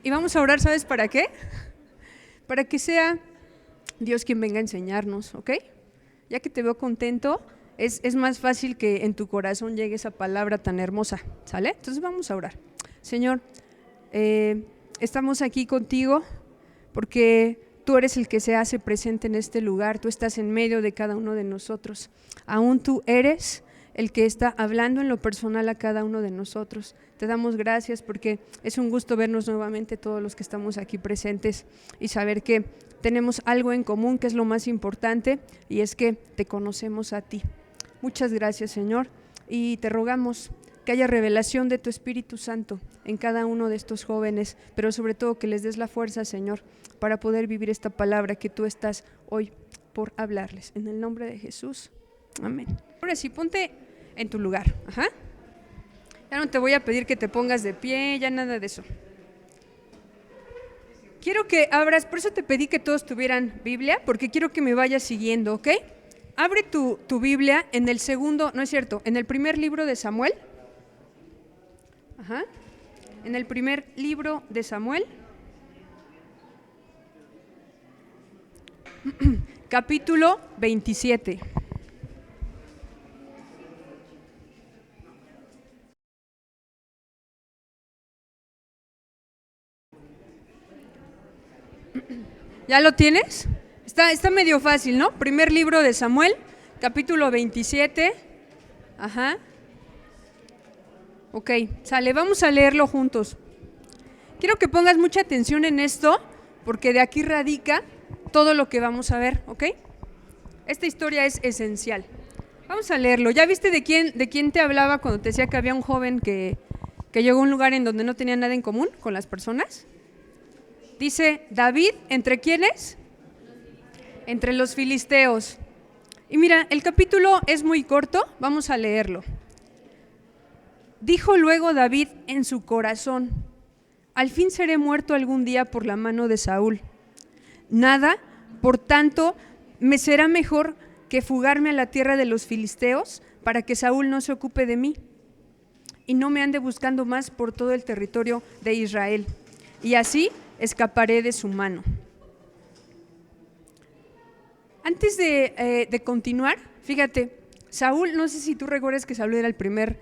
Y vamos a orar, ¿sabes para qué? Para que sea Dios quien venga a enseñarnos, ¿ok? Ya que te veo contento, es más fácil que en tu corazón llegue esa palabra tan hermosa, ¿sale? Entonces vamos a orar. Señor, estamos aquí contigo porque tú eres el que se hace presente en este lugar, tú estás en medio de cada uno de nosotros. Aún tú eres el que está hablando en lo personal a cada uno de nosotros. Te damos gracias porque es un gusto vernos nuevamente todos los que estamos aquí presentes y saber que tenemos algo en común, que es lo más importante, y es que te conocemos a ti. Muchas gracias, Señor, y te rogamos que haya revelación de tu Espíritu Santo en cada uno de estos jóvenes, pero sobre todo que les des la fuerza, Señor, para poder vivir esta palabra que tú estás hoy por hablarles. En el nombre de Jesús, amén. Ahora sí, ponte en tu lugar. Ajá. Ya no te voy a pedir que te pongas de pie, ya nada de eso. Quiero que abras, por eso te pedí que todos tuvieran Biblia, porque quiero que me vayas siguiendo, ¿ok? Abre tu Biblia en el segundo, no es cierto, en el primer libro de Samuel. Ajá. En el primer libro de Samuel. Capítulo 27. ¿Ya lo tienes? Está medio fácil, ¿no? Primer libro de Samuel, capítulo 27. Ajá. Ok, sale, vamos a leerlo juntos. Quiero que pongas mucha atención en esto, porque de aquí radica todo lo que vamos a ver, ¿ok? Esta historia es esencial. Vamos a leerlo. ¿Ya viste de quién te hablaba cuando te decía que había un joven que llegó a un lugar en donde no tenía nada en común con las personas? Dice, David, ¿entre quiénes? Entre los filisteos. Y mira, el capítulo es muy corto, vamos a leerlo. Dijo luego David en su corazón, al fin seré muerto algún día por la mano de Saúl. Nada, por tanto, me será mejor que fugarme a la tierra de los filisteos para que Saúl no se ocupe de mí y no me ande buscando más por todo el territorio de Israel. Y así escaparé de su mano. Antes de continuar, fíjate, Saúl, no sé si tú recuerdas que Saúl era el primer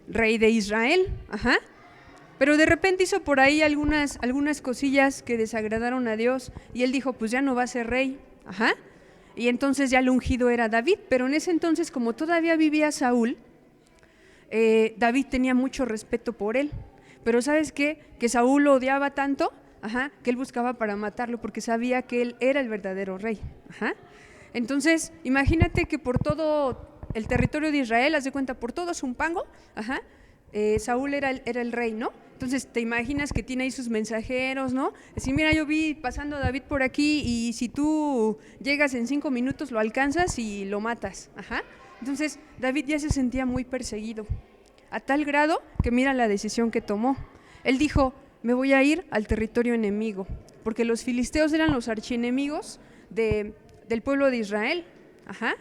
rey de Israel, ajá, pero de repente hizo por ahí algunas cosillas que desagradaron a Dios y él dijo, pues ya no va a ser rey, ajá, y entonces ya el ungido era David, pero en ese entonces, como todavía vivía Saúl, David tenía mucho respeto por él, pero ¿sabes qué? Que Saúl lo odiaba tanto, ajá, que él buscaba para matarlo porque sabía que él era el verdadero rey. Ajá. Entonces, imagínate que por todo el territorio de Israel, haz de cuenta, por todo Zumpango, ajá, Saúl era el rey, ¿no? Entonces te imaginas que tiene ahí sus mensajeros, ¿no? Decir, mira, yo vi pasando a David por aquí y si tú llegas en 5 minutos lo alcanzas y lo matas. Ajá. Entonces David ya se sentía muy perseguido, a tal grado que mira la decisión que tomó. Él dijo, me voy a ir al territorio enemigo, porque los filisteos eran los archienemigos del pueblo de Israel. Ajá.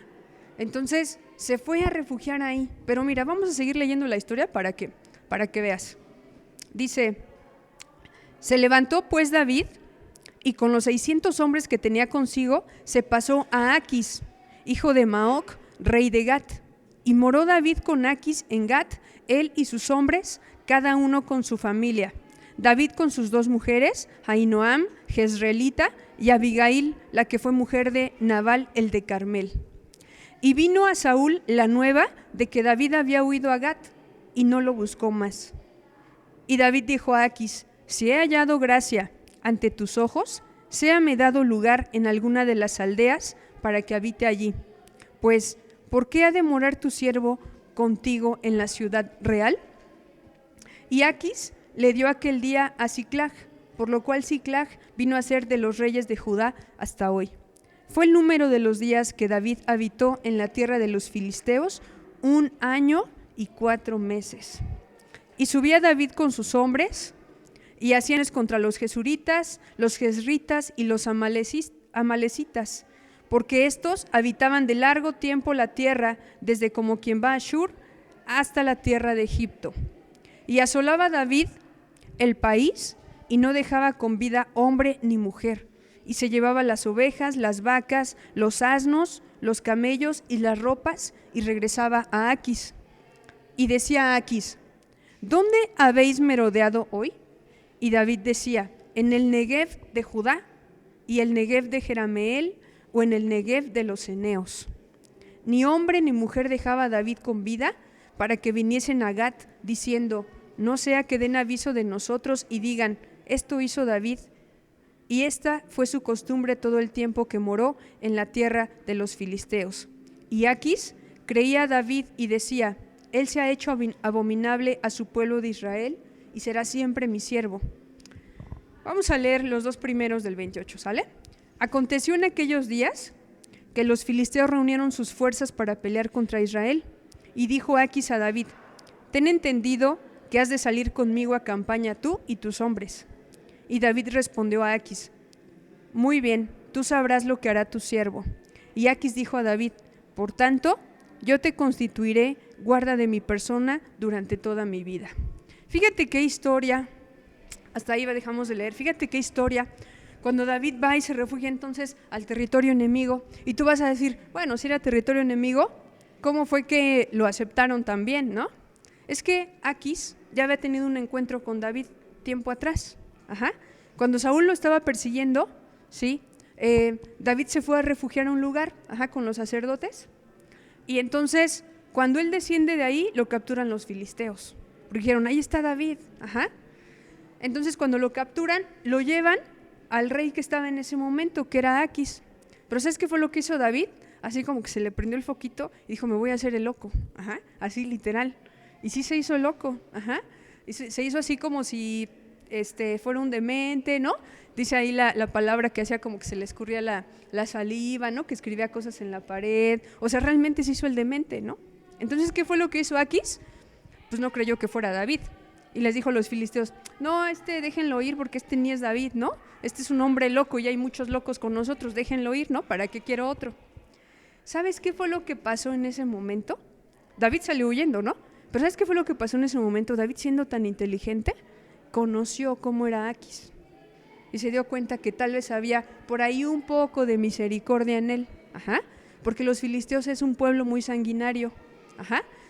Entonces se fue a refugiar ahí. Pero mira, vamos a seguir leyendo la historia para que veas. Dice, se levantó pues David y con los 600 hombres que tenía consigo se pasó a Aquis, hijo de Maoc, rey de Gat. Y moró David con Aquis en Gat, él y sus hombres, cada uno con su familia. David con sus 2 mujeres, Ahinoam, Jezreelita, y Abigail, la que fue mujer de Nabal, el de Carmel. Y vino a Saúl la nueva de que David había huido a Gat, y no lo buscó más. Y David dijo a Aquis, si he hallado gracia ante tus ojos, séame dado lugar en alguna de las aldeas para que habite allí. Pues, ¿por qué ha de morar tu siervo contigo en la ciudad real? Y Aquis le dio aquel día a Siclag, por lo cual Siclag vino a ser de los reyes de Judá hasta hoy. Fue el número de los días que David habitó en la tierra de los filisteos, 1 año y 4 meses. Y subía David con sus hombres y hacían contra los jesuritas, los jezritas y los amalecitas, porque estos habitaban de largo tiempo la tierra, desde como quien va a Shur hasta la tierra de Egipto. Y asolaba David el país y no dejaba con vida hombre ni mujer, y se llevaba las ovejas, las vacas, los asnos, los camellos y las ropas, y regresaba a Aquis. Y decía a Aquis: ¿dónde habéis merodeado hoy? Y David decía: en el Negev de Judá, y el Negev de Jerameel, o en el Negev de los Eneos. Ni hombre ni mujer dejaba David con vida, para que viniesen a Gat, diciendo: no sea que den aviso de nosotros y digan: esto hizo David. Y esta fue su costumbre todo el tiempo que moró en la tierra de los filisteos. Y Aquis creía a David y decía: él se ha hecho abominable a su pueblo de Israel y será siempre mi siervo. Vamos a leer los dos primeros del 28, ¿sale? Aconteció en aquellos días que los filisteos reunieron sus fuerzas para pelear contra Israel. Y dijo Aquis a David: ten entendido que has de salir conmigo a campaña tú y tus hombres. Y David respondió a Aquis: muy bien, tú sabrás lo que hará tu siervo. Y Aquis dijo a David: por tanto, yo te constituiré guarda de mi persona durante toda mi vida. Fíjate qué historia, hasta ahí dejamos de leer, fíjate qué historia, cuando David va y se refugia entonces al territorio enemigo, y tú vas a decir: bueno, si era territorio enemigo, ¿cómo fue que lo aceptaron también, no? Es que Aquis ya había tenido un encuentro con David tiempo atrás. Cuando Saúl lo estaba persiguiendo, ¿sí? David se fue a refugiar a un lugar con los sacerdotes, y entonces cuando él desciende de ahí, lo capturan los filisteos, porque dijeron: ahí está David. Entonces cuando lo capturan, lo llevan al rey que estaba en ese momento, que era Aquis. Pero ¿sabes qué fue lo que hizo David? Así como que se le prendió el foquito y dijo: me voy a hacer el loco, así literal. Y sí se hizo loco, y se hizo así como si fuera un demente, ¿no? Dice ahí la palabra que hacía como que se le escurría la saliva, ¿no? Que escribía cosas en la pared, o sea, realmente se hizo el demente, ¿no? Entonces, ¿qué fue lo que hizo Aquis? Pues no creyó que fuera David, y les dijo a los filisteos: no, déjenlo ir porque ni es David, ¿no? Este es un hombre loco y hay muchos locos con nosotros, déjenlo ir, ¿no? ¿Para qué quiero otro? ¿Sabes qué fue lo que pasó en ese momento? David salió huyendo, ¿no? Pero ¿sabes qué fue lo que pasó en ese momento? David, siendo tan inteligente, conoció cómo era Aquis y se dio cuenta que tal vez había por ahí un poco de misericordia en él, porque los filisteos es un pueblo muy sanguinario,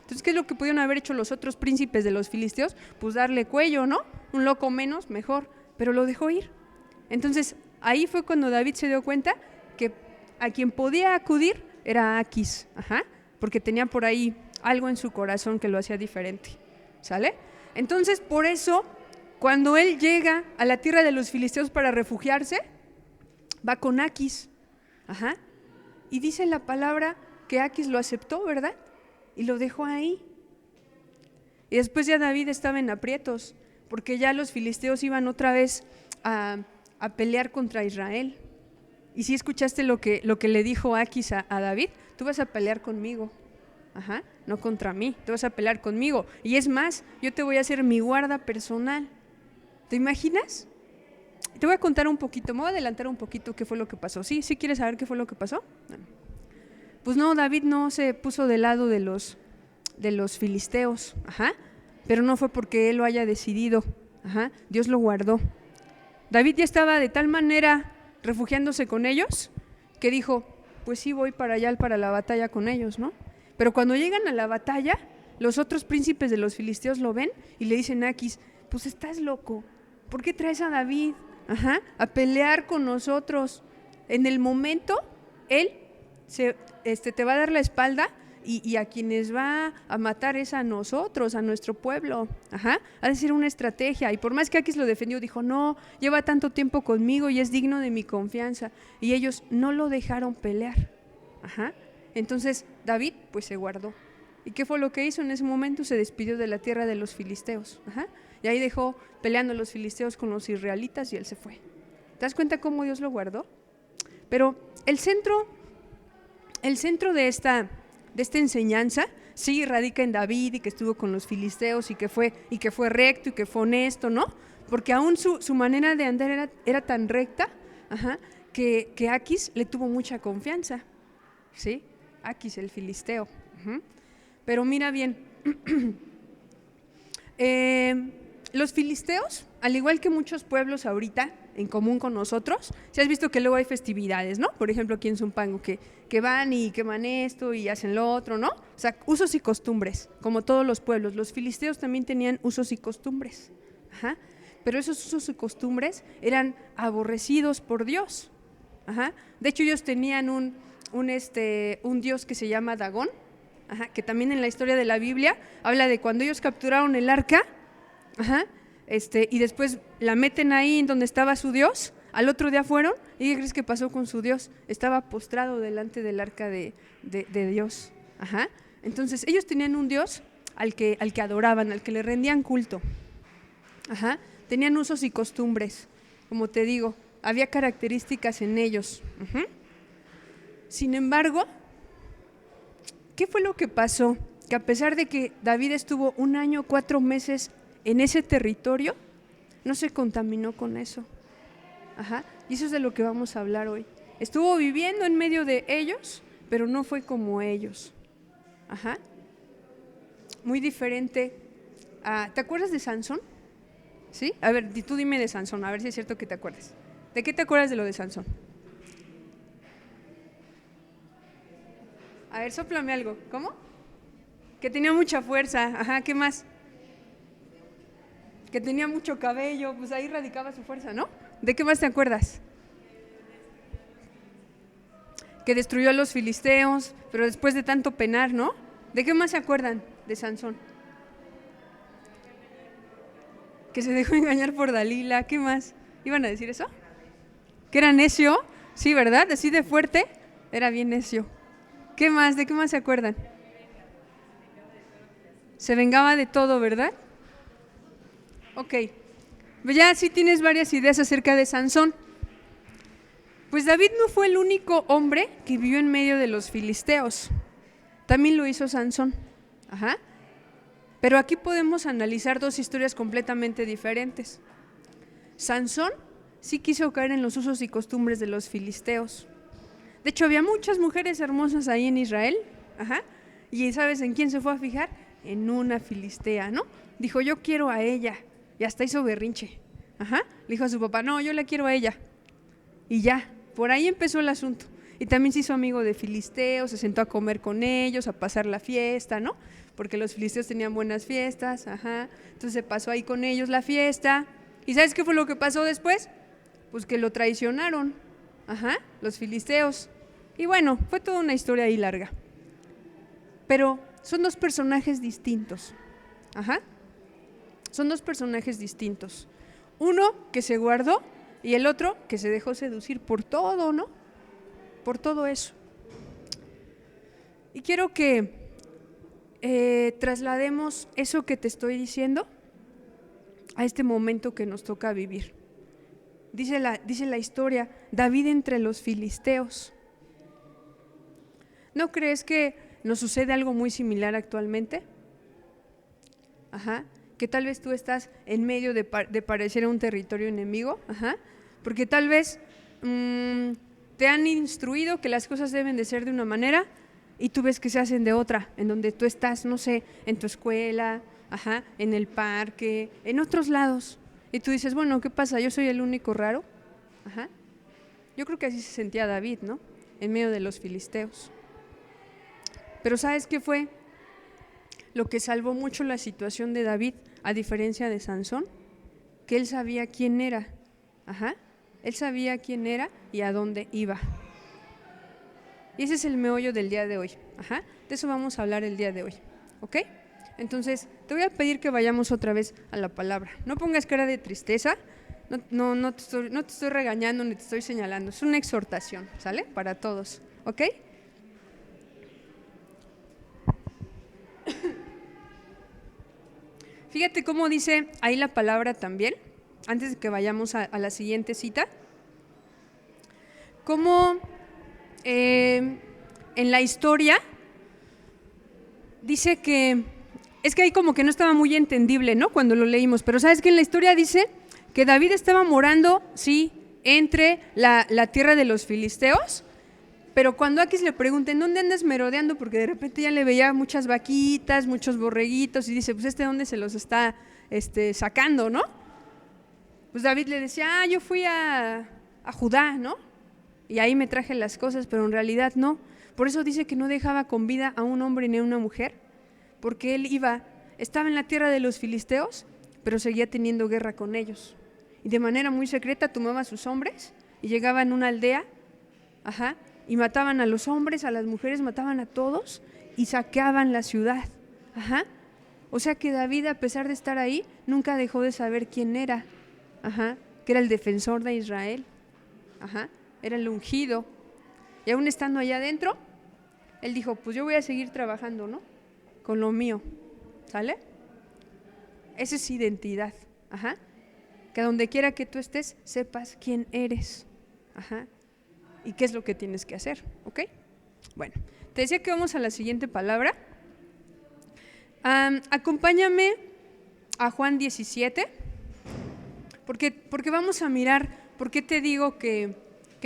Entonces, ¿qué es lo que pudieron haber hecho los otros príncipes de los filisteos? Pues darle cuello, ¿no? Un loco menos, mejor, pero lo dejó ir. Entonces, ahí fue cuando David se dio cuenta que a quien podía acudir era Aquis, porque tenía por ahí algo en su corazón que lo hacía diferente, ¿sale? Entonces, por eso, cuando él llega a la tierra de los filisteos para refugiarse, va con Aquis, y dice la palabra que Aquis lo aceptó, ¿verdad? Y lo dejó ahí. Y después ya David estaba en aprietos, porque ya los filisteos iban otra vez a pelear contra Israel. Y si escuchaste lo que le dijo Aquis a David: tú vas a pelear conmigo, no contra mí, tú vas a pelear conmigo. Y es más, yo te voy a hacer mi guarda personal. ¿Te imaginas? Te voy a contar un poquito, me voy a adelantar un poquito qué fue lo que pasó. ¿Sí quieres saber qué fue lo que pasó? Pues no, David no se puso del lado de los filisteos, pero no fue porque él lo haya decidido, Dios lo guardó. David ya estaba de tal manera refugiándose con ellos que dijo: pues sí, voy para allá, para la batalla con ellos, ¿no? Pero cuando llegan a la batalla, los otros príncipes de los filisteos lo ven y le dicen a Aquis: pues estás loco, ¿por qué traes a David a pelear con nosotros? En el momento, él te va a dar la espalda y a quienes va a matar es a nosotros, a nuestro pueblo. Ha de ser una estrategia. Y por más que Aquis lo defendió, dijo: no, lleva tanto tiempo conmigo y es digno de mi confianza. Y ellos no lo dejaron pelear. Entonces David pues se guardó. ¿Y qué fue lo que hizo en ese momento? Se despidió de la tierra de los filisteos. Y ahí dejó peleando los filisteos con los israelitas y él se fue. ¿Te das cuenta cómo Dios lo guardó? Pero el centro de esta enseñanza sí radica en David, y que estuvo con los filisteos y que fue recto y que fue honesto, ¿no? Porque aún su manera de andar era tan recta, que Aquis le tuvo mucha confianza, ¿sí? Aquis, el filisteo. Pero mira bien, los filisteos al igual que muchos pueblos ahorita, en común con nosotros, si has visto que luego hay festividades, ¿no? Por ejemplo, aquí en Zumpango, que van y queman esto y hacen lo otro, ¿no? O sea, usos y costumbres, como todos los pueblos. Los filisteos también tenían usos y costumbres. Ajá. Pero esos usos y costumbres eran aborrecidos por Dios. Ajá. De hecho, ellos tenían un dios que se llama Dagón, ajá, que también en la historia de la Biblia habla de cuando ellos capturaron el arca, ajá, y después la meten ahí en donde estaba su Dios, al otro día fueron, ¿y qué crees que pasó con su Dios? Estaba postrado delante del arca de Dios. Ajá. Entonces ellos tenían un Dios al que adoraban, al que le rendían culto. Ajá. Tenían usos y costumbres, como te digo, había características en ellos. Ajá. Sin embargo, ¿qué fue lo que pasó? Que a pesar de que David estuvo 1 año, 4 meses en ese territorio, no se contaminó con eso. Ajá. Y eso es de lo que vamos a hablar hoy. Estuvo viviendo en medio de ellos, pero no fue como ellos. Ajá. Muy diferente. ¿Te acuerdas de Sansón? ¿Sí? A ver, tú dime de Sansón, a ver si es cierto que te acuerdas. ¿De qué te acuerdas de lo de Sansón? A ver, sóplame algo. ¿Cómo? Que tenía mucha fuerza. Ajá, ¿qué más? Que tenía mucho cabello, pues ahí radicaba su fuerza, ¿no? ¿De qué más te acuerdas? Que destruyó a los filisteos, pero después de tanto penar, ¿no? ¿De qué más se acuerdan de Sansón? Que se dejó engañar por Dalila. ¿Qué más? ¿Iban a decir eso? ¿Que era necio? Sí, ¿verdad? Así de fuerte, era bien necio. ¿Qué más? ¿De qué más se acuerdan? Se vengaba de todo, ¿verdad? Ok, ya sí tienes varias ideas acerca de Sansón. Pues David no fue el único hombre que vivió en medio de los filisteos. También lo hizo Sansón. Ajá. Pero aquí podemos analizar 2 historias completamente diferentes. Sansón sí quiso caer en los usos y costumbres de los filisteos. De hecho, había muchas mujeres hermosas ahí en Israel. Ajá. ¿Y sabes en quién se fue a fijar? En una filistea, ¿no? Dijo, yo quiero a ella. Y hasta hizo berrinche. Ajá. Le dijo a su papá, no, yo la quiero a ella. Y ya, por ahí empezó el asunto. Y también se hizo amigo de filisteos, se sentó a comer con ellos, a pasar la fiesta, ¿no? Porque los filisteos tenían buenas fiestas, ajá. Entonces se pasó ahí con ellos la fiesta. ¿Y sabes qué fue lo que pasó después? Pues que lo traicionaron, ajá, los filisteos. Y bueno, fue toda una historia ahí larga. Pero son 2 personajes distintos, ajá. Son 2 personajes distintos. Uno que se guardó y el otro que se dejó seducir por todo, ¿no? Por todo eso. Y quiero que traslademos eso que te estoy diciendo a este momento que nos toca vivir. Dice la historia, David entre los filisteos. ¿No crees que nos sucede algo muy similar actualmente? Ajá. Que tal vez tú estás en medio de parecer un territorio enemigo, ajá, porque tal vez te han instruido que las cosas deben de ser de una manera y tú ves que se hacen de otra, en donde tú estás, no sé, en tu escuela, ajá, en el parque, en otros lados, y tú dices, bueno, ¿qué pasa? ¿Yo soy el único raro? Ajá. Yo creo que así se sentía David, ¿no? En medio de los filisteos. Pero ¿sabes qué fue lo que salvó mucho la situación de David, a diferencia de Sansón? Que él sabía quién era. Ajá. Él sabía quién era y a dónde iba. Y ese es el meollo del día de hoy. Ajá. De eso vamos a hablar el día de hoy. ¿Ok? Entonces, te voy a pedir que vayamos otra vez a la palabra. No pongas cara de tristeza. No te estoy regañando ni te estoy señalando. Es una exhortación, ¿sale? Para todos. ¿Ok? Fíjate cómo dice ahí la palabra también, antes de que vayamos a la siguiente cita, cómo en la historia dice que, es que ahí como que no estaba muy entendible, ¿no? Cuando lo leímos, pero ¿sabes qué? En la historia dice que David estaba morando, sí, entre la tierra de los filisteos, pero cuando Aquis le pregunten, ¿dónde andas merodeando? Porque de repente ya le veía muchas vaquitas, muchos borreguitos, y dice, pues ¿dónde se los está sacando, no? pues David le decía, yo fui a Judá, ¿no? Y ahí me traje las cosas, pero en realidad no. Por eso dice que no dejaba con vida a un hombre ni a una mujer, porque él estaba en la tierra de los filisteos, pero seguía teniendo guerra con ellos. Y de manera muy secreta tomaba a sus hombres y llegaban a una aldea, y mataban a los hombres, a las mujeres, mataban a todos y saqueaban la ciudad. O sea que David, a pesar de estar ahí, nunca dejó de saber quién era, que era el defensor de Israel, era el ungido. Y aún estando allá adentro, él dijo, pues yo voy a seguir trabajando, ¿no? Con lo mío, ¿sale? Esa es identidad, que donde quiera que tú estés, sepas quién eres, y qué es lo que tienes que hacer, ¿ok? Bueno, te decía que vamos a la siguiente palabra. Acompáñame a Juan 17, porque vamos a mirar, por qué te digo que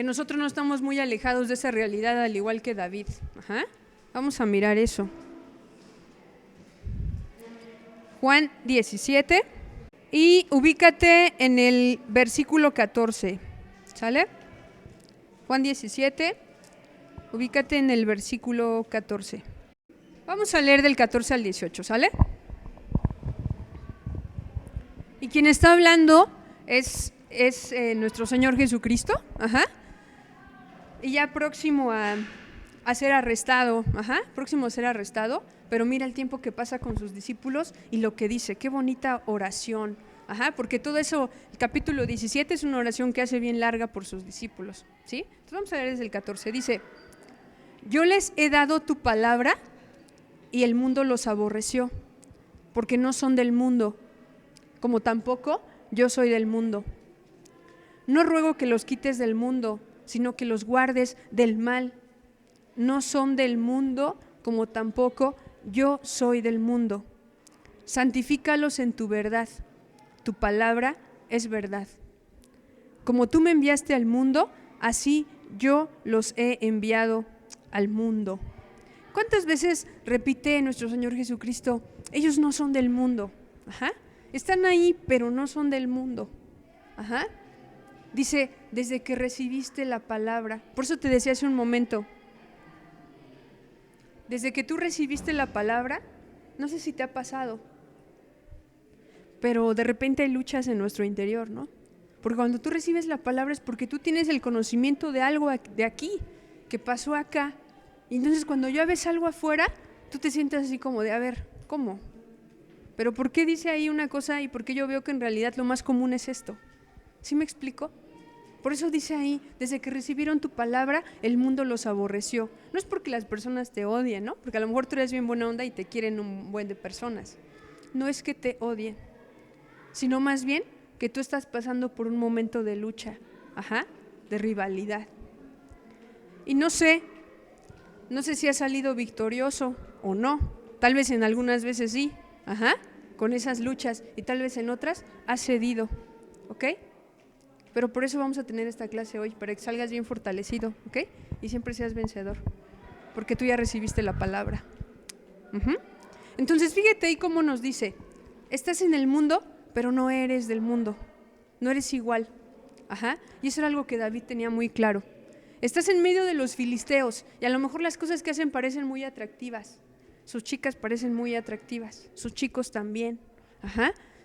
nosotros no estamos muy alejados de esa realidad, al igual que David. Vamos a mirar eso. Juan 17, y ubícate en el versículo 14, ¿sale? Juan 17, ubícate en el versículo 14. Vamos a leer del 14 al 18, ¿sale? Y quien está hablando es nuestro Señor Jesucristo, y ya próximo a ser arrestado, pero mira el tiempo que pasa con sus discípulos y lo que dice, qué bonita oración, porque todo eso, el capítulo 17 es una oración que hace bien larga por sus discípulos, ¿sí? Entonces vamos a leer desde el 14, dice, yo les he dado tu palabra y el mundo los aborreció, porque no son del mundo, como tampoco yo soy del mundo. No ruego que los quites del mundo, sino que los guardes del mal. No son del mundo, como tampoco yo soy del mundo. Santifícalos en tu verdad, tu palabra es verdad. Como tú me enviaste al mundo, así yo los he enviado al mundo. ¿Cuántas veces repite nuestro Señor Jesucristo, ellos no son del mundo? Están ahí, pero no son del mundo. Dice, desde que recibiste la palabra, por eso te decía hace un momento, desde que tú recibiste la palabra, no sé si te ha pasado, pero de repente hay luchas en nuestro interior, ¿no? Porque cuando tú recibes la palabra es porque tú tienes el conocimiento de algo de aquí, que pasó acá, y entonces cuando ya ves algo afuera, tú te sientes así como de, a ver, ¿cómo? ¿Pero por qué dice ahí una cosa y por qué yo veo que en realidad lo más común es esto? ¿Sí me explico? Por eso dice ahí, desde que recibieron tu palabra, el mundo los aborreció. No es porque las personas te odien, ¿no? Porque a lo mejor tú eres bien buena onda y te quieren un buen de personas. No es que te odien, sino más bien que tú estás pasando por un momento de lucha, de rivalidad. Y no sé si has salido victorioso o no. Tal vez en algunas veces sí, con esas luchas, y tal vez en otras has cedido, ¿ok? Pero por eso vamos a tener esta clase hoy, para que salgas bien fortalecido, ¿ok? Y siempre seas vencedor, porque tú ya recibiste la palabra. Entonces fíjate ahí cómo nos dice, estás en el mundo, pero no eres del mundo, no eres igual. Y eso era algo que David tenía muy claro. Estás en medio de los filisteos, y a lo mejor las cosas que hacen parecen muy atractivas, sus chicas parecen muy atractivas, sus chicos también,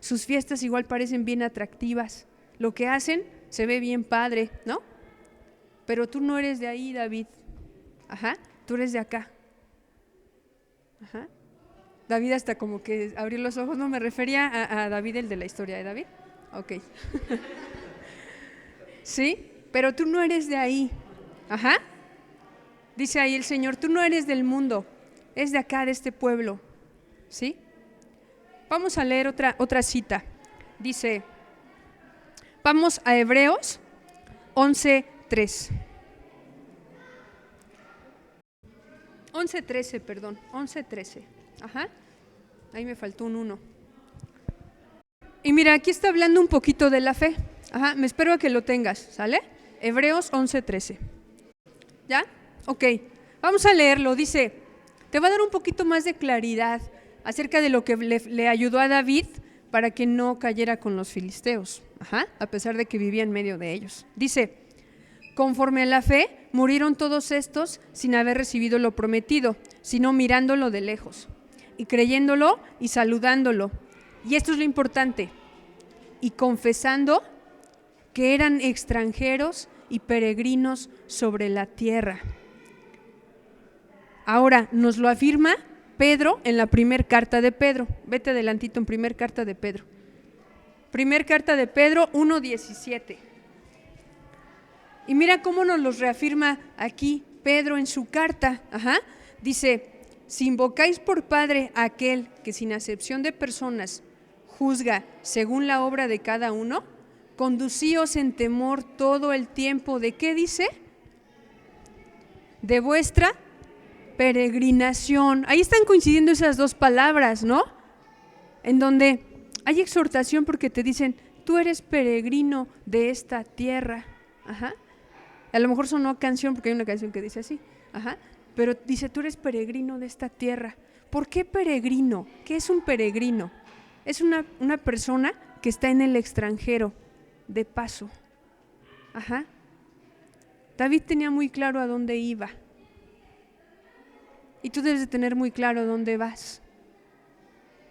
sus fiestas igual parecen bien atractivas, lo que hacen se ve bien padre, ¿no? Pero tú no eres de ahí, David. Tú eres de acá. David hasta como que abrió los ojos, no me refería a David, el de la historia de David. Ok. Sí, pero tú no eres de ahí. Dice ahí el Señor, tú no eres del mundo, es de acá, de este pueblo. ¿Sí? Vamos a leer otra cita. Dice, vamos a Hebreos 11:13. 11:13. Ahí me faltó un 1. Y mira, aquí está hablando un poquito de la fe. Me espero a que lo tengas, ¿sale? Hebreos 11:13. ¿Ya? Ok, vamos a leerlo. Dice, te va a dar un poquito más de claridad acerca de lo que le ayudó a David para que no cayera con los filisteos, a pesar de que vivía en medio de ellos. Dice, conforme a la fe, murieron todos estos sin haber recibido lo prometido, sino mirándolo de lejos, y creyéndolo y saludándolo. Y esto es lo importante, y confesando que eran extranjeros y peregrinos sobre la tierra. Ahora nos lo afirma Pedro en la primera carta de Pedro. Vete adelantito en primera carta de Pedro. Primera carta de Pedro 1:17. Y mira cómo nos los reafirma aquí Pedro en su carta. Dice, si invocáis por Padre a aquel que sin acepción de personas juzga según la obra de cada uno, conducíos en temor todo el tiempo. ¿De qué dice? De vuestra peregrinación. Ahí están coincidiendo esas dos palabras, ¿no? En donde hay exhortación porque te dicen, tú eres peregrino de esta tierra. A lo mejor sonó canción porque hay una canción que dice así, pero dice, tú eres peregrino de esta tierra. ¿Por qué peregrino? ¿Qué es un peregrino? Es una persona que está en el extranjero, de paso. David tenía muy claro a dónde iba. Y tú debes de tener muy claro a dónde vas.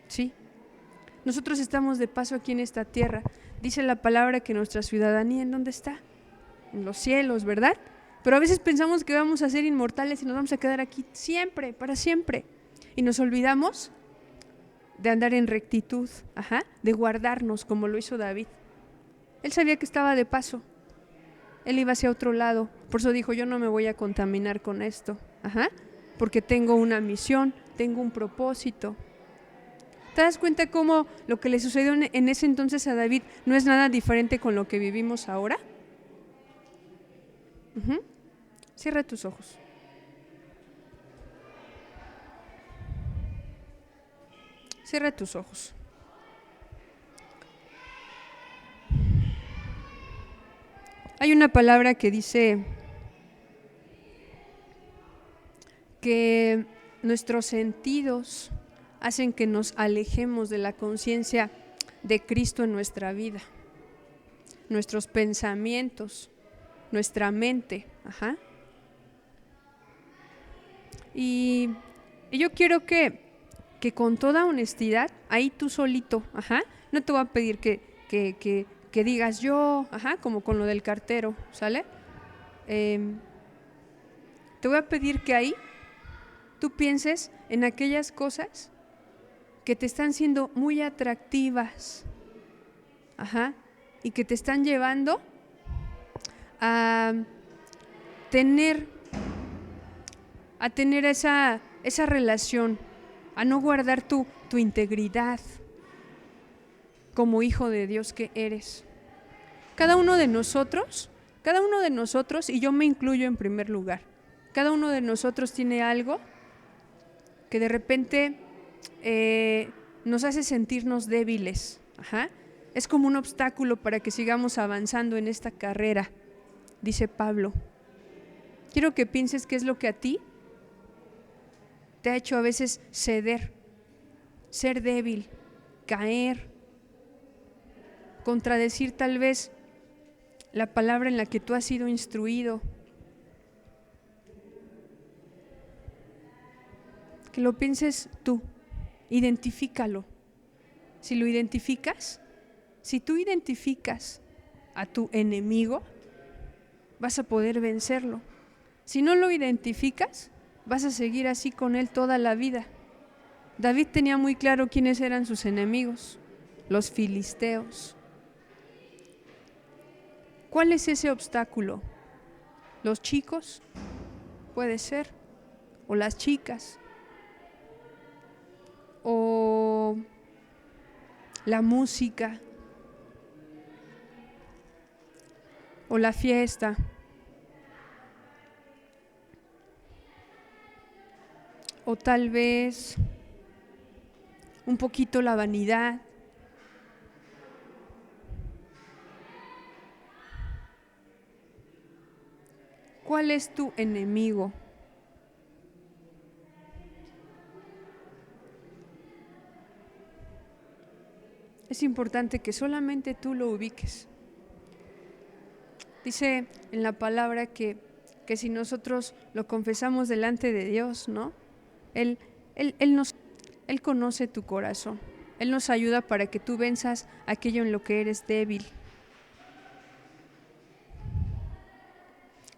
¿Sí? Nosotros estamos de paso aquí en esta tierra. Dice la palabra que nuestra ciudadanía, ¿en dónde está? En los cielos, ¿verdad? Pero a veces pensamos que vamos a ser inmortales y nos vamos a quedar aquí siempre, para siempre. Y nos olvidamos de andar en rectitud, de guardarnos como lo hizo David. Él sabía que estaba de paso. Él iba hacia otro lado. Por eso dijo, yo no me voy a contaminar con esto. Porque tengo una misión, tengo un propósito. ¿Te das cuenta cómo lo que le sucedió en ese entonces a David no es nada diferente con lo que vivimos ahora? Cierra tus ojos. Cierra tus ojos. Hay una palabra que dice que nuestros sentidos hacen que nos alejemos de la conciencia de Cristo en nuestra vida. Nuestros pensamientos, nuestra mente. Y yo quiero que con toda honestidad, ahí tú solito, no te voy a pedir que digas yo, como con lo del cartero, ¿sale? Te voy a pedir que ahí tú pienses en aquellas cosas que te están siendo muy atractivas, y que te están llevando a tener esa relación, a no guardar tu integridad como hijo de Dios que eres. Cada uno de nosotros, y yo me incluyo en primer lugar, cada uno de nosotros tiene algo que de repente nos hace sentirnos débiles. Es como un obstáculo para que sigamos avanzando en esta carrera, dice Pablo. Quiero que pienses qué es lo que a ti te ha hecho a veces ceder, ser débil, caer, contradecir tal vez la palabra en la que tú has sido instruido. Que lo pienses tú, identifícalo. Si lo identificas, si tú identificas a tu enemigo, vas a poder vencerlo. Si no lo identificas, vas a seguir así con él toda la vida. David tenía muy claro quiénes eran sus enemigos, los filisteos. ¿Cuál es ese obstáculo? ¿Los chicos? Puede ser. ¿O las chicas? ¿O la música? ¿O la fiesta? ¿O tal vez un poquito la vanidad? ¿Cuál es tu enemigo? es importante que solamente tú lo ubiques. Dice en la palabra que si nosotros lo confesamos delante de Dios, ¿no? Él conoce tu corazón. Él nos ayuda para que tú venzas aquello en lo que eres débil.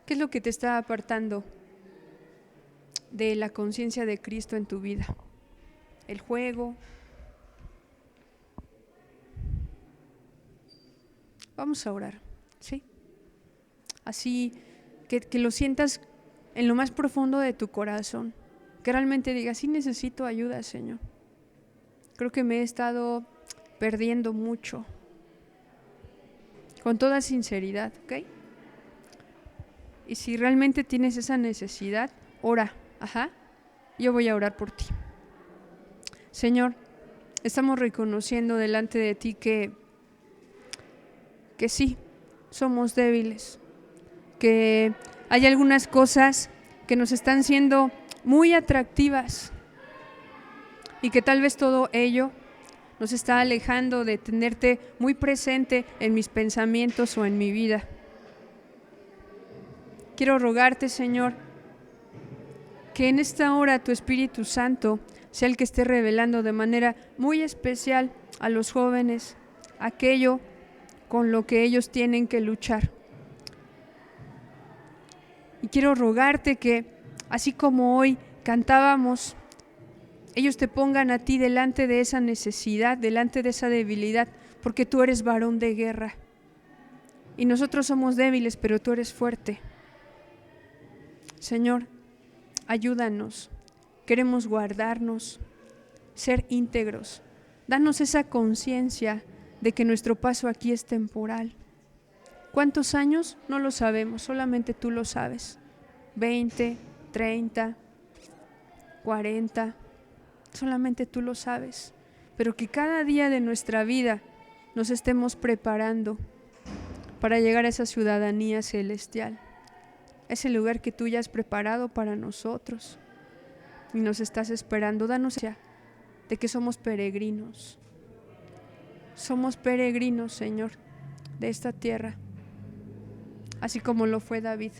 ¿Qué es lo que te está apartando de la conciencia de Cristo en tu vida? ¿El juego? Vamos a orar, ¿sí? Así que lo sientas en lo más profundo de tu corazón, que realmente digas, sí necesito ayuda, Señor. Creo que me he estado perdiendo mucho. Con toda sinceridad, ¿ok? Y si realmente tienes esa necesidad, ora, yo voy a orar por ti. Señor, estamos reconociendo delante de ti que sí, somos débiles, que hay algunas cosas que nos están siendo muy atractivas y que tal vez todo ello nos está alejando de tenerte muy presente en mis pensamientos o en mi vida. Quiero rogarte, Señor, que en esta hora tu Espíritu Santo sea el que esté revelando de manera muy especial a los jóvenes aquello con lo que ellos tienen que luchar. Y quiero rogarte que, así como hoy cantábamos, ellos te pongan a ti delante de esa necesidad, delante de esa debilidad, porque tú eres varón de guerra. Y nosotros somos débiles, pero tú eres fuerte. Señor, ayúdanos. Queremos guardarnos, ser íntegros. Danos esa conciencia de que nuestro paso aquí es temporal. ¿Cuántos años? No lo sabemos, solamente tú lo sabes. 20, 30, 40, solamente tú lo sabes. Pero que cada día de nuestra vida nos estemos preparando para llegar a esa ciudadanía celestial, ese lugar que tú ya has preparado para nosotros y nos estás esperando. Danos ya de que somos peregrinos. Somos peregrinos, Señor, de esta tierra, así como lo fue David.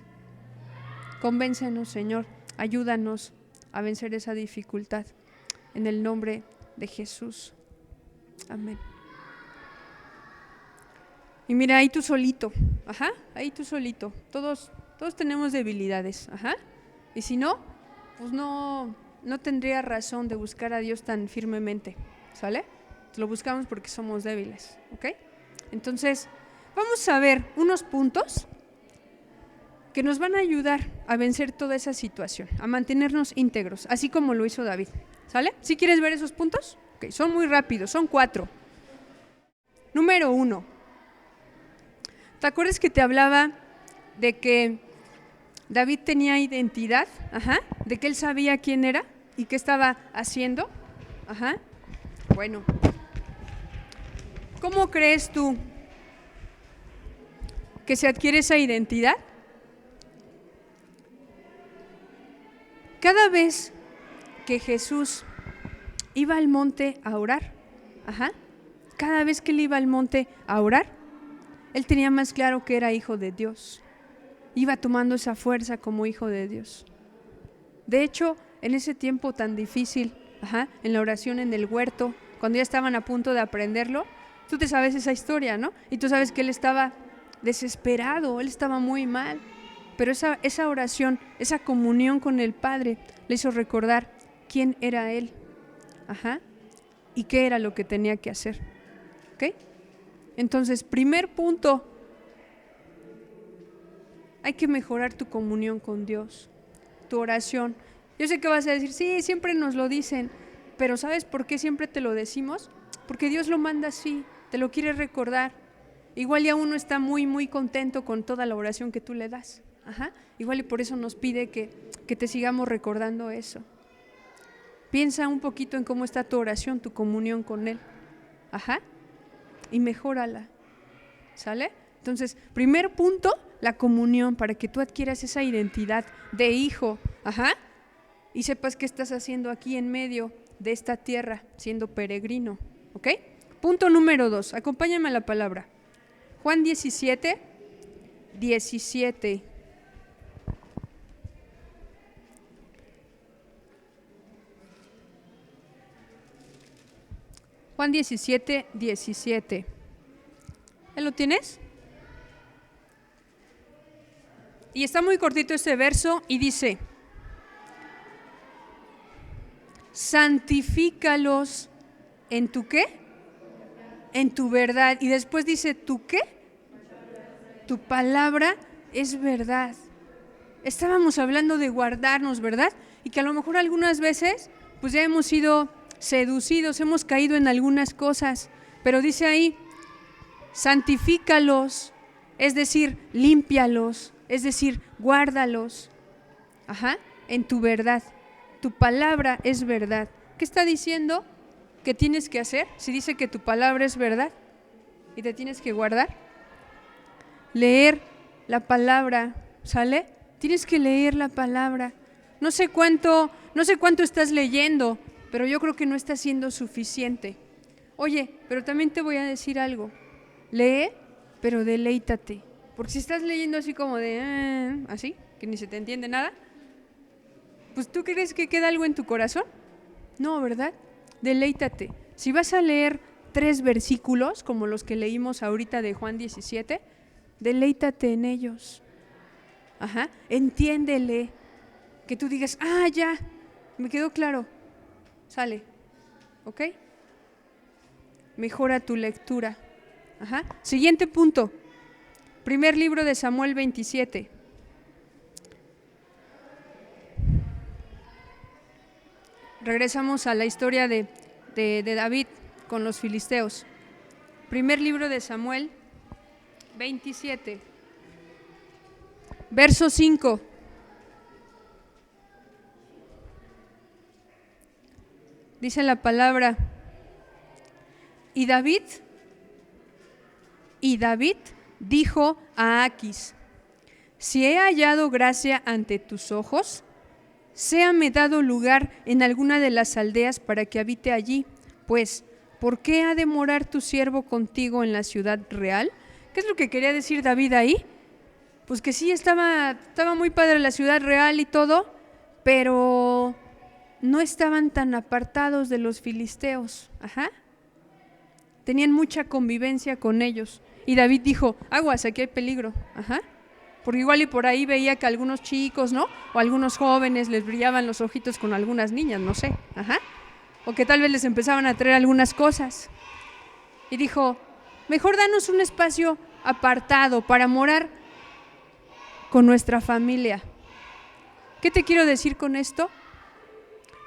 Convéncenos, Señor, ayúdanos a vencer esa dificultad. En el nombre de Jesús. Amén. Y mira, ahí tú solito, ahí tú solito. Todos tenemos debilidades, y si no, pues no tendría razón de buscar a Dios tan firmemente, ¿sale? Lo buscamos porque somos débiles, ¿ok? Entonces, vamos a ver unos puntos que nos van a ayudar a vencer toda esa situación, a mantenernos íntegros, así como lo hizo David, ¿sale? ¿Sí quieres ver esos puntos? Ok, son muy rápidos, son 4. Número 1. ¿Te acuerdas que te hablaba de que David tenía identidad? De que él sabía quién era y qué estaba haciendo. Bueno, ¿cómo crees tú que se adquiere esa identidad? Cada vez que Jesús iba al monte a orar, cada vez que él iba al monte a orar, él tenía más claro que era hijo de Dios. Iba tomando esa fuerza como hijo de Dios. De hecho, en ese tiempo tan difícil, en la oración en el huerto, cuando ya estaban a punto de aprenderlo, tú te sabes esa historia, ¿no? Y tú sabes que él estaba desesperado, él estaba muy mal. Pero esa oración, esa comunión con el Padre, le hizo recordar quién era él, y qué era lo que tenía que hacer, ¿ok? Entonces, primer punto, hay que mejorar tu comunión con Dios, tu oración. Yo sé que vas a decir, sí, siempre nos lo dicen, pero ¿sabes por qué siempre te lo decimos? Porque Dios lo manda así, te lo quiere recordar. Igual ya uno está muy, muy contento con toda la oración que tú le das. Igual y por eso nos pide que te sigamos recordando eso. Piensa un poquito en cómo está tu oración, tu comunión con Él. Y mejórala. ¿Sale? Entonces, primer punto, la comunión, para que tú adquieras esa identidad de hijo. Y sepas qué estás haciendo aquí en medio de esta tierra, siendo peregrino. ¿Ok? Punto número 2, acompáñame a la palabra. Juan 17, 17. Juan 17, 17. ¿Ya lo tienes? Y está muy cortito este verso y dice: santifícalos en tu ¿qué? En tu verdad. Y después dice: ¿tu qué? Tu palabra es verdad. Estábamos hablando de guardarnos, ¿verdad? Y que a lo mejor algunas veces pues ya hemos sido seducidos, hemos caído en algunas cosas, pero dice ahí: santifícalos, es decir, límpialos, es decir, guárdalos, en tu verdad. Tu palabra es verdad. ¿Qué está diciendo que tienes que hacer? Si dice que tu palabra es verdad y te tienes que guardar, leer la palabra, ¿sale? Tienes que leer la palabra. No sé cuánto estás leyendo, pero yo creo que no está siendo suficiente. Oye, pero también te voy a decir algo. Lee, pero deleítate. Porque si estás leyendo así como de así, que ni se te entiende nada, pues ¿tú crees que queda algo en tu corazón? No, ¿verdad? Deleítate. Si vas a leer 3 versículos, como los que leímos ahorita de Juan 17, deleítate en ellos. Entiéndele. Que tú digas: ya, me quedó claro. Sale, ¿ok? Mejora tu lectura. Siguiente punto. Primer libro de Samuel 27. Regresamos a la historia de David con los filisteos. Primer libro de Samuel 27. Verso 5. Dice la palabra: Y David dijo a Aquis: si he hallado gracia ante tus ojos, séame dado lugar en alguna de las aldeas para que habite allí, pues, ¿por qué ha de morar tu siervo contigo en la ciudad real? ¿Qué es lo que quería decir David ahí? Pues que sí, estaba muy padre la ciudad real y todo, pero no estaban tan apartados de los filisteos. Tenían mucha convivencia con ellos. Y David dijo: aguas, aquí hay peligro. Porque igual y por ahí veía que algunos chicos, ¿no? O algunos jóvenes les brillaban los ojitos con algunas niñas, no sé. O que tal vez les empezaban a traer algunas cosas. Y dijo: mejor danos un espacio apartado para morar con nuestra familia. ¿Qué te quiero decir con esto?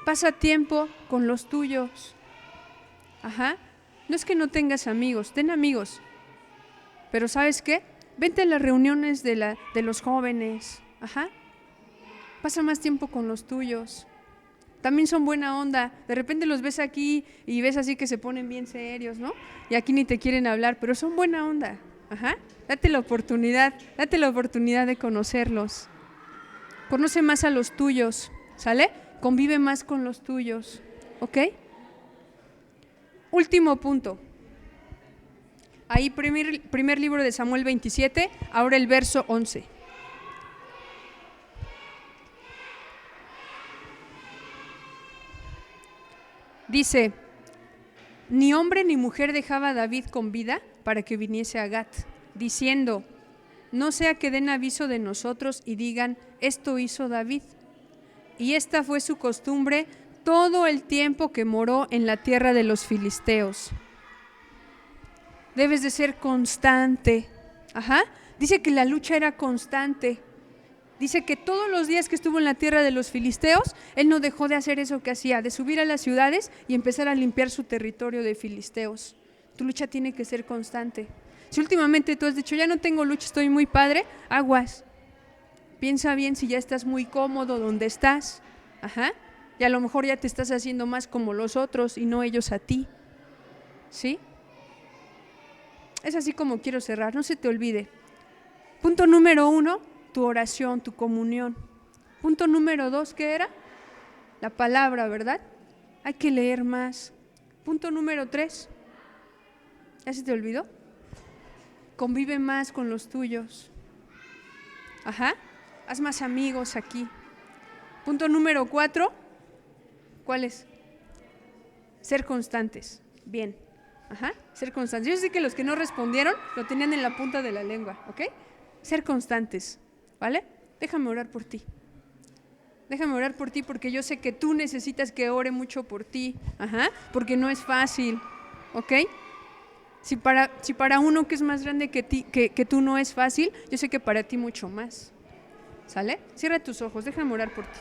Pasa tiempo con los tuyos. No es que no tengas amigos, ten amigos. Pero ¿sabes qué? Vente a las reuniones de los jóvenes. Pasa más tiempo con los tuyos. También son buena onda. De repente los ves aquí y ves así que se ponen bien serios, ¿no? Y aquí ni te quieren hablar, pero son buena onda. Date la oportunidad de conocerlos. Conoce más a los tuyos, ¿sale? Convive más con los tuyos, ¿ok? Último punto. Ahí primer libro de Samuel 27, ahora el verso 11. Dice: ni hombre ni mujer dejaba David con vida para que viniese a Gat, diciendo: no sea que den aviso de nosotros y digan: esto hizo David. Y esta fue su costumbre todo el tiempo que moró en la tierra de los filisteos. Debes de ser constante. Dice que la lucha era constante. Dice que todos los días que estuvo en la tierra de los filisteos, él no dejó de hacer eso que hacía, de subir a las ciudades y empezar a limpiar su territorio de filisteos. Tu lucha tiene que ser constante. Si últimamente tú has dicho: ya no tengo lucha, estoy muy padre, aguas. Piensa bien si ya estás muy cómodo donde estás. Y a lo mejor ya te estás haciendo más como los otros y no ellos a ti. ¿Sí? Es así como quiero cerrar, no se te olvide. Punto número 1, tu oración, tu comunión. Punto número 2, ¿qué era? La palabra, ¿verdad? Hay que leer más. Punto número 3, ¿Ya se te olvidó? Convive más con los tuyos. Ajá. Haz más amigos aquí. Punto número 4. ¿Cuál es? Ser constantes. Bien. Ajá. Ser constantes. Yo sé que los que no respondieron lo tenían en la punta de la lengua, ¿ok? Ser constantes, ¿vale? Déjame orar por ti. Déjame orar por ti porque yo sé que tú necesitas que ore mucho por ti. Ajá. Porque no es fácil, ¿ok? Si para uno que es más grande que tú no es fácil, yo sé que para ti mucho más. ¿Sale? Cierra tus ojos, déjame orar por ti.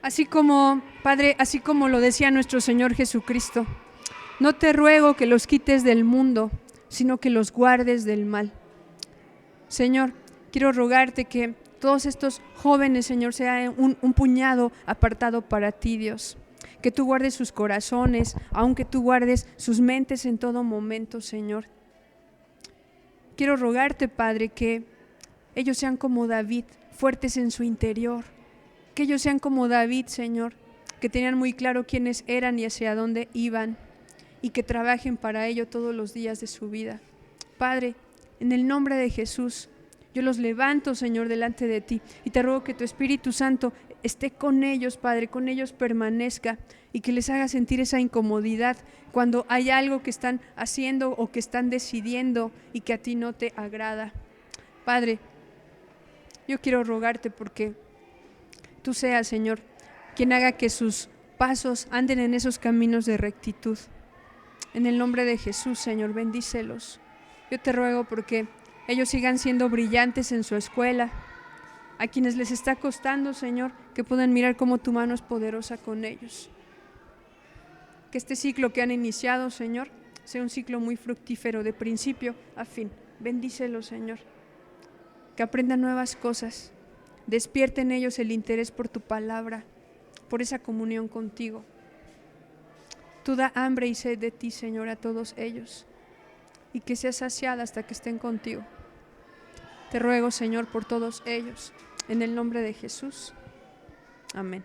Así como, Padre, así como lo decía nuestro Señor Jesucristo, no te ruego que los quites del mundo, sino que los guardes del mal. Señor, quiero rogarte que todos estos jóvenes, Señor, sean un puñado apartado para ti, Dios. Que tú guardes sus corazones, aunque tú guardes sus mentes en todo momento, Señor. Quiero rogarte, Padre, que ellos sean como David, fuertes en su interior. Que ellos sean como David, Señor, que tenían muy claro quiénes eran y hacia dónde iban, y que trabajen para ello todos los días de su vida. Padre, en el nombre de Jesús, yo los levanto, Señor, delante de ti, y te ruego que tu Espíritu Santo esté con ellos, Padre, con ellos permanezca, y que les haga sentir esa incomodidad cuando hay algo que están haciendo o que están decidiendo y que a ti no te agrada. Padre, yo quiero rogarte porque tú seas, Señor, quien haga que sus pasos anden en esos caminos de rectitud. En el nombre de Jesús, Señor, bendícelos. Yo te ruego porque ellos sigan siendo brillantes en su escuela. A quienes les está costando, Señor, que puedan mirar cómo tu mano es poderosa con ellos. Que este ciclo que han iniciado, Señor, sea un ciclo muy fructífero de principio a fin. Bendícelos, Señor. Que aprendan nuevas cosas. Despierte en ellos el interés por tu palabra, por esa comunión contigo. Tú da hambre y sed de ti, Señor, a todos ellos, y que sea saciada hasta que estén contigo. Te ruego, Señor, por todos ellos, en el nombre de Jesús. Amén.